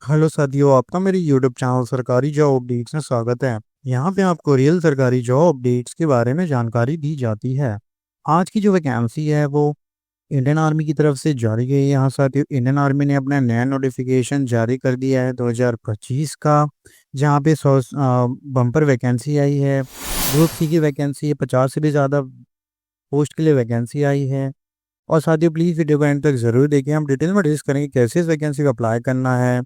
Hello साथियों, आपका मेरे यूट्यूब चैनल सरकारी जॉब अपडेट्स में स्वागत है। यहाँ पे आपको रियल सरकारी जॉब अपडेट्स के बारे में जानकारी दी जाती है। आज की जो वैकेंसी है वो इंडियन आर्मी की तरफ से जारी गई है। यहाँ साथियों, इंडियन आर्मी ने अपना नया नोटिफिकेशन जारी कर दिया है 2025 का, जहाँ पे 100 बम्पर वैकेंसी आई है। ग्रुप सी की वैकेंसी है, 50 से भी ज़्यादा पोस्ट के लिए वैकेंसी आई है। और साथियों, प्लीज़ वीडियो को एंड तक ज़रूर देखिए। हम डिटेल में डिस्कस करेंगे कैसे इस वैकेंसी को अप्लाई करना है,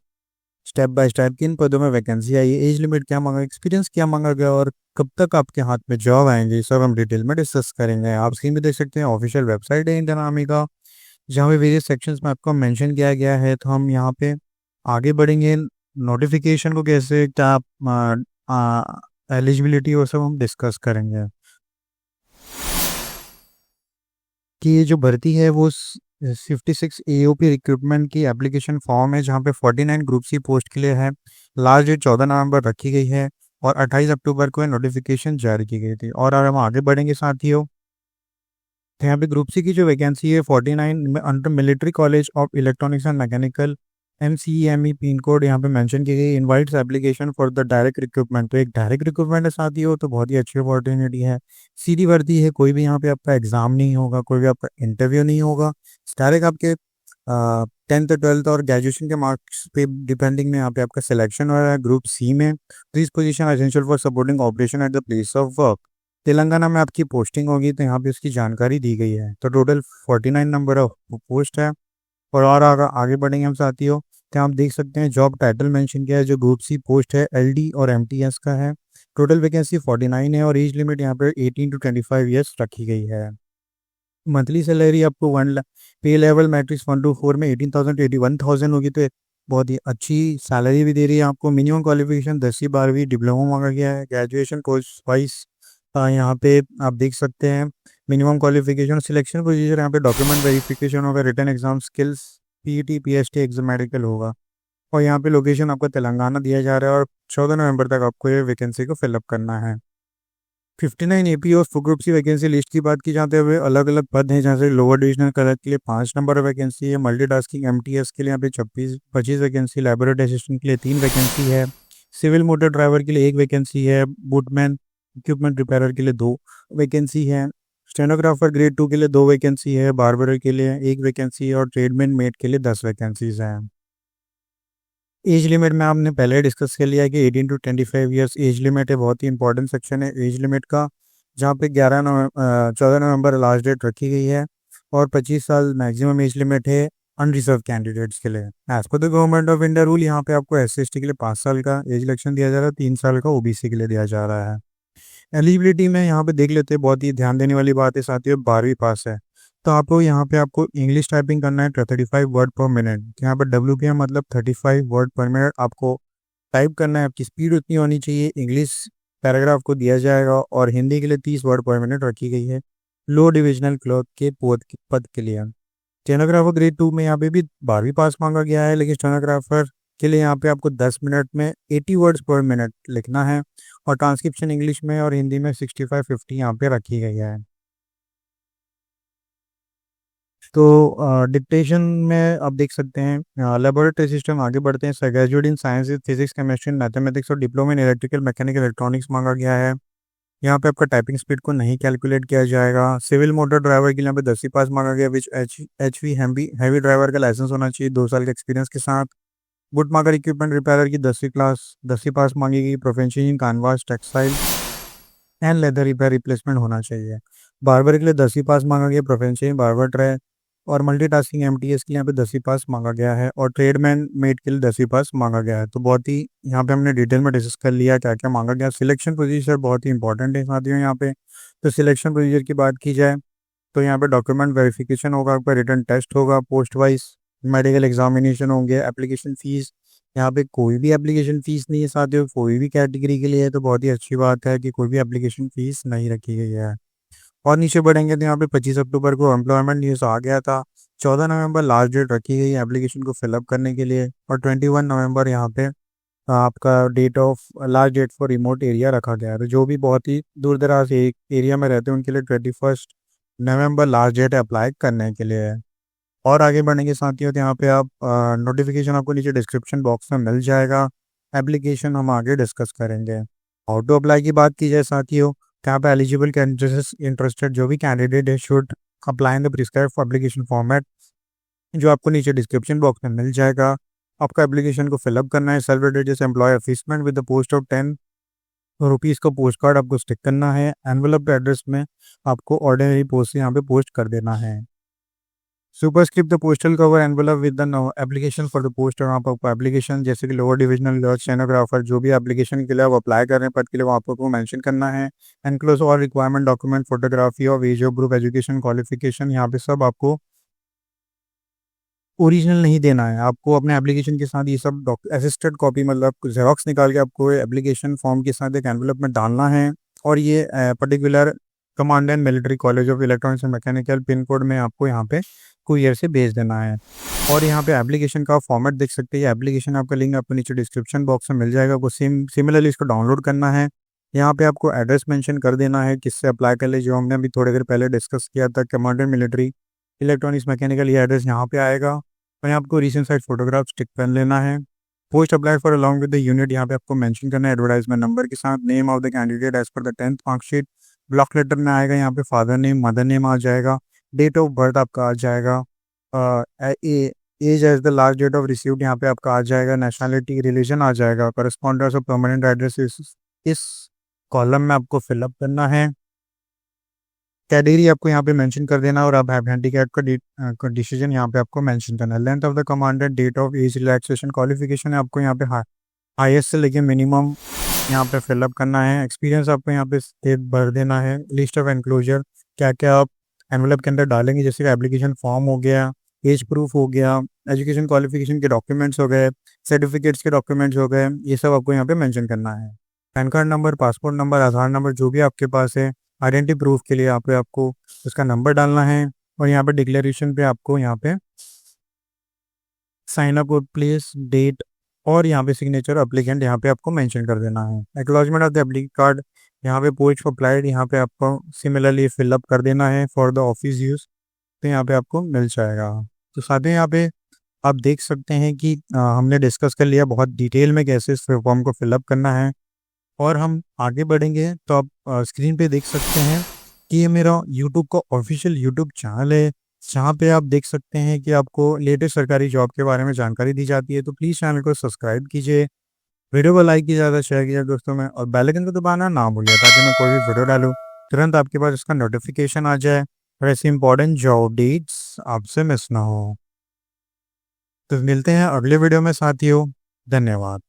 स्टेप बाय स्टेप किन पदों में वैकेंसी आई है, एज लिमिट क्या मांगा, एक्सपीरियंस क्या मांगा गया और कब तक आपके हाथ में जॉब आएंगे, ये सब हम डिटेल में डिस्कस करेंगे। आप स्क्रीन पे देख सकते हैं ऑफिशियल वेबसाइट है इंडियन आर्मी का, जहाँ पे वेरियस सेक्शंस में आपको मेंशन किया गया है। तो हम यहाँ पे आगे बढ़ेंगे, नोटिफिकेशन को कैसे, क्या एलिजिबिलिटी और सब हम डिस्कस करेंगे। कि ये जो भर्ती है वो 56 एओपी रिक्रूटमेंट की एप्लीकेशन फॉर्म है, जहाँ पे 49 ग्रुप सी पोस्ट के लिए है। लास्ट डेट 14 नवंबर रखी गई है और 28 अक्टूबर को नोटिफिकेशन जारी की गई थी। और हम आगे बढ़ेंगे साथियों, तो यहाँ पे ग्रुप सी की जो वैकेंसी है 49 में under military college of electronics and mechanical, MCEME pin code यहाँ पे मेंशन की गई। Invites application for the direct recruitment, तो एक डायरेक्ट रिक्रूटमेंट है साथियों, तो बहुत ही अच्छी अपॉर्चुनिटी है। सीधी भर्ती है, कोई भी यहाँ पे आपका एग्जाम नहीं होगा, कोई भी आपका इंटरव्यू नहीं होगा। डायरेक्ट आपके 10th 12th और ग्रेजुएशन के मार्क्स पे डिपेंडिंग में यहाँ पे आपका सिलेक्शन हो रहा है। ग्रुप सी में this position essential for supporting operation at the place of work, Telangana में आपकी पोस्टिंग होगी, तो यहाँ पे उसकी जानकारी दी गई है। तो टोटल 49 नंबर ऑफ पोस्ट है। और आगे बढ़ेंगे हम साथियों, तो आप देख सकते हैं जॉब टाइटल मेंशन किया है। जो ग्रुप सी पोस्ट है LD और MTS का है। टोटल वैकेंसी 49 है और एज लिमिट यहाँ पे 18 to 25 ईयर्स रखी गई है। मंथली सैलरी आपको 1 लाख, पे लेवल मैट्रिक्स 1 to 4 में 18,000 to 81,000 होगी, तो बहुत ही अच्छी सैलरी भी दे रही है आपको। मिनिमम क्वालिफिकेशन 10वीं 12वीं डिप्लोमा मांगा गया है। ग्रेजुएशन कोर्स वाइज यहाँ पे आप देख सकते हैं मिनिमम क्वालिफिकेशन। सिलेक्शन प्रोसीजर यहाँ पे डॉक्यूमेंट वेरिफिकेशन होगा, written exam, skills, PET PST exam medical होगा। और यहाँ पे लोकेशन आपको तेलंगाना दिया जा रहा है और 14 नवंबर तक आपको ये वैकेंसी को फिलअप करना है। 59 AP और full group C vacancy list की बात की जाते हुए अलग अलग पद हैं, जहाँ से लोअर डिविजनल क्लर्क के लिए 5 नंबर वैकेंसी है। मल्टीटास्किंग MTS के लिए यहाँ पे 25 वैकेंसी, लेबोरेटरी असिस्टेंट के लिए 3 वैकेंसी है। सिविल मोटर ड्राइवर के लिए 1 वैकेंसी है। बुटमैन इक्विपमेंट रिपेयर के लिए 2 वैकेंसी है। स्टेनोग्राफर ग्रेड 2 के लिए 2 वैकेंसी है। बार्बर के लिए 1 वैकेंसी है और ट्रेडमैन मेट के लिए 10 वैकेंसीज हैं। एज लिमिट में आपने पहले डिस्कस कर लिया है कि 18 to 25 ईयर्स एज लिमिट है। बहुत ही इंपॉर्टेंट सेक्शन है एज लिमिट का, जहाँ पे 14 नवंबर लास्ट डेट रखी गई है और 25 साल मैक्सिमम एज लिमिट है अनरिजर्व कैंडिडेट्स के लिए। As per the government of India rule, यहाँ पे आपको SC/ST के लिए 5 साल का एज इलेक्शन दिया जा रहा है, 3 साल का OBC के लिए दिया जा रहा है। एलिजिबिलिटी में यहाँ पे देख लेते हैं, बहुत ही ध्यान देने वाली बात है साथियों, 12वीं पास है। तो आपको यहाँ पे आपको इंग्लिश टाइपिंग करना है 35 वर्ड पर मिनट। यहाँ पर WPM मतलब 35 वर्ड पर मिनट आपको टाइप करना है। आपकी स्पीड उतनी होनी चाहिए। इंग्लिश पैराग्राफ को दिया जाएगा और हिंदी के लिए 30 वर्ड पर मिनट रखी गई है लो डिविजनल क्लर्क के पद के लिए। स्टेनोग्राफर ग्रेड 2 में यहाँ पे भी 12वीं पास मांगा गया है, लेकिन स्टेनोग्राफर के लिए यहाँ पे आपको 10 मिनट में 80 वर्ड्स पर मिनट लिखना है और ट्रांसक्रिप्शन इंग्लिश में और हिंदी में 65-50 यहाँ पे रखी गई है। तो डिक्टेशन में आप देख सकते हैं लेबोरेटरी सिस्टम। आगे बढ़ते हैं, graduate in science, physics, chemistry, mathematics और diploma in electrical mechanical electronics मांगा गया है। यहाँ पे आपका टाइपिंग स्पीड को नहीं कैलकुलेट किया जाएगा। सिविल मोटर ड्राइवर के लिए यहाँ पे 10वीं पास मांगा गया, विच HV हैवी ड्राइवर का लाइसेंस होना चाहिए 2 साल के एक्सपीरियंस के साथ। बुट मार्कर इक्विपमेंट रिपेयर की 10वीं पास मांगी गई। Profession in canvas, textile and leather repair replacement होना चाहिए। बार्बर के लिए 10वीं पास मांगा गया, प्रोफेशन इन बार्बर ट्रे और मल्टीटास्किंग MTS के लिए यहाँ पे 10वीं पास मांगा गया है और ट्रेडमैन मेट के लिए 10वीं पास मांगा गया है। तो बहुत ही यहाँ पे हमने डिटेल में डिस्कस कर लिया क्या क्या मांगा गया। सिलेक्शन प्रोसीजर बहुत ही इंपॉर्टेंट है साथियों यहाँ पे। तो सिलेक्शन प्रोसीजर की बात की जाए तो यहाँ पे डॉक्यूमेंट वेरिफिकेशन होगा, आपका रिटन टेस्ट होगा, पोस्ट वाइज मेडिकल एग्जामिनेशन होंगे। एप्लीकेशन फ़ीस, यहाँ पे कोई भी एप्लीकेशन फ़ीस नहीं है साथियों, कोई भी कैटेगरी के लिए है, तो बहुत ही अच्छी बात है कि कोई भी एप्लीकेशन फ़ीस नहीं रखी गई है। और नीचे बढ़ेंगे तो यहाँ पे 25 अक्टूबर को एम्प्लॉयमेंट न्यूज़ आ गया था। 14 नवंबर लास्ट डेट रखी गई है एप्लीकेशन को फिलअप करने के लिए और 21 नवंबर यहाँ पे आपका date of last date for remote area रखा गया है। तो जो भी बहुत ही दूर दराज एक एरिया में रहते हैं उनके लिए 21 नवंबर लास्ट डेट अप्लाई करने के लिए है। और आगे बढ़ने के साथियों तो यहाँ पे आप नोटिफिकेशन आपको नीचे डिस्क्रिप्शन बॉक्स में मिल जाएगा। एप्लीकेशन हम आगे डिस्कस करेंगे। हाउ टू अप्लाई की बात की जाए साथियों, तो यहाँ पे एलिजिबल इंटरेस्टेड जो भी कैंडिडेट है should apply in the prescribe application format, जो आपको नीचे डिस्क्रिप्शन बॉक्स में मिल जाएगा। आपका एप्लीकेशन को फिलअप करना है। सेल्फ एड्रेस एम्प्लॉय अफिसमेंट with the post of 10 rupees का पोस्ट कार्ड आपको स्टिक करना है। एनवेलप एड्रेस में आपको ऑर्डिनरी पोस्ट यहाँ पे पोस्ट कर देना है। Superscript the postal cover envelope with the application for the poster, वहाँ पर आपको एप्लीकेशन जैसे कि लोअर डिविजनल क्लर्क, स्टेनोग्राफर, जो भी एप्लीकेशन के लिए आप अप्लाई कर रहे हैं पद के लिए वहाँ पर आपको मेंशन करना है। एनक्लोज और रिक्वायरमेंट डॉक्यूमेंट, फोटोग्राफी और age of group, education qualification, यहाँ पे सब आपको ओरिजिनल नहीं देना है। आपको अपने एप्लीकेशन के साथ ये सब असिस्टेड कॉपी मतलब जेरोक्स निकाल के आपको एप्लीकेशन फॉर्म के साथ एक एनवेलप में डालना है। और ये particular command and military college of electronics and mechanical pin code में आपको यहाँ पे कुरियर से भेज देना है। और यहाँ पे एप्लीकेशन का फॉर्मेट देख सकते हैं। एप्लीकेशन आपका लिंक आपको नीचे डिस्क्रिप्शन बॉक्स में मिल जाएगा। आपको सिमिलरली इसको डाउनलोड करना है। यहाँ पे आपको एड्रेस मेंशन कर देना है किससे अप्लाई कर ले, जो हमने अभी थोड़ी देर पहले डिस्कस किया था, command and military electronics mechanical, ये एड्रेस यहाँ पे आएगा। और यहाँ आपको रीसेंट साइड फोटोग्राफ स्टिक कर लेना है। Post apply for along with the unit, यहाँ पे आपको मेंशन करना है एडवर्टाइजमेंट नंबर के साथ। Name of the candidate as per the 10th marksheet, block letter में आएगा। यहाँ पे फादर नेम मदर नेम आ जाएगा। डेट ऑफ बर्थ आपका आ जाएगा। As as the last date of received यहाँ पे आपका आ जाएगा। नेशनलिटी रिलीजन आ जाएगा। करस्पॉन्डेंस ऑफ परमानेंट एड्रेस इस कॉलम में आपको फिलअप करना है। कैटेगरी आपको यहाँ पे मेंशन कर देना और आप हैंडीकैप का डिसीजन यहाँ पे आपको मेंशन करना है। Length of the commanded, date of age relaxation, qualification है आपको यहाँ पे हाईएस्ट से लेके मिनिमम यहाँ पे फिलअप करना है। एक्सपीरियंस आपको यहाँ पे स्टेट भर देना है। लिस्ट ऑफ एनक्लोजर, क्या क्या आप एनवेलप के अंदर डालेंगे, जैसे कि एप्लीकेशन फॉर्म हो गया, एज प्रूफ हो गया, एजुकेशन क्वालिफिकेशन के डॉक्यूमेंट्स हो गए, सर्टिफिकेट्स के डॉक्यूमेंट्स हो गए, ये सब आपको यहाँ पे मेंशन करना है। PAN card number, passport number, Aadhaar number, जो भी आपके पास है आइडेंटिटी प्रूफ के लिए यहाँ पे आपको उसका नंबर डालना है। और यहाँ पे डिक्लेरेशन पे आपको यहाँ पे साइन अप प्लेस, डेट और यहाँ पे सिग्नेचर एप्लीकेंट यहाँ पे आपको मेंशन कर देना है। एक्नॉलेजमेंट ऑफ द एप्लीकेट कार्ड, यहाँ पे पोस्ट अप्लाइड यहाँ पे आपको सिमिलरली फिलअप कर देना है फॉर द ऑफिस यूज़, तो यहाँ पे आपको मिल जाएगा। तो साथ ही यहाँ पे आप देख सकते हैं कि हमने डिस्कस कर लिया बहुत डिटेल में कैसे इस फॉर्म को फिलअप करना है। और हम आगे बढ़ेंगे तो आप स्क्रीन पे देख सकते हैं कि ये मेरा यूट्यूब का ऑफिशियल यूट्यूब चैनल है, जहाँ पे आप देख सकते हैं कि आपको लेटेस्ट सरकारी जॉब के बारे में जानकारी दी जाती है। तो प्लीज़ चैनल को सब्सक्राइब कीजिए, वीडियो को लाइक कीजिए, ज़्यादा शेयर कीजिए दोस्तों में, और बेल आइकन को दबाना ना भूलिए ताकि मैं कोई भी वीडियो डालूँ तुरंत आपके पास इसका नोटिफिकेशन आ जाए और ऐसी इंपॉर्टेंट जॉब डेट्स आपसे मिस ना हो। तो मिलते हैं अगले वीडियो में साथियों। धन्यवाद।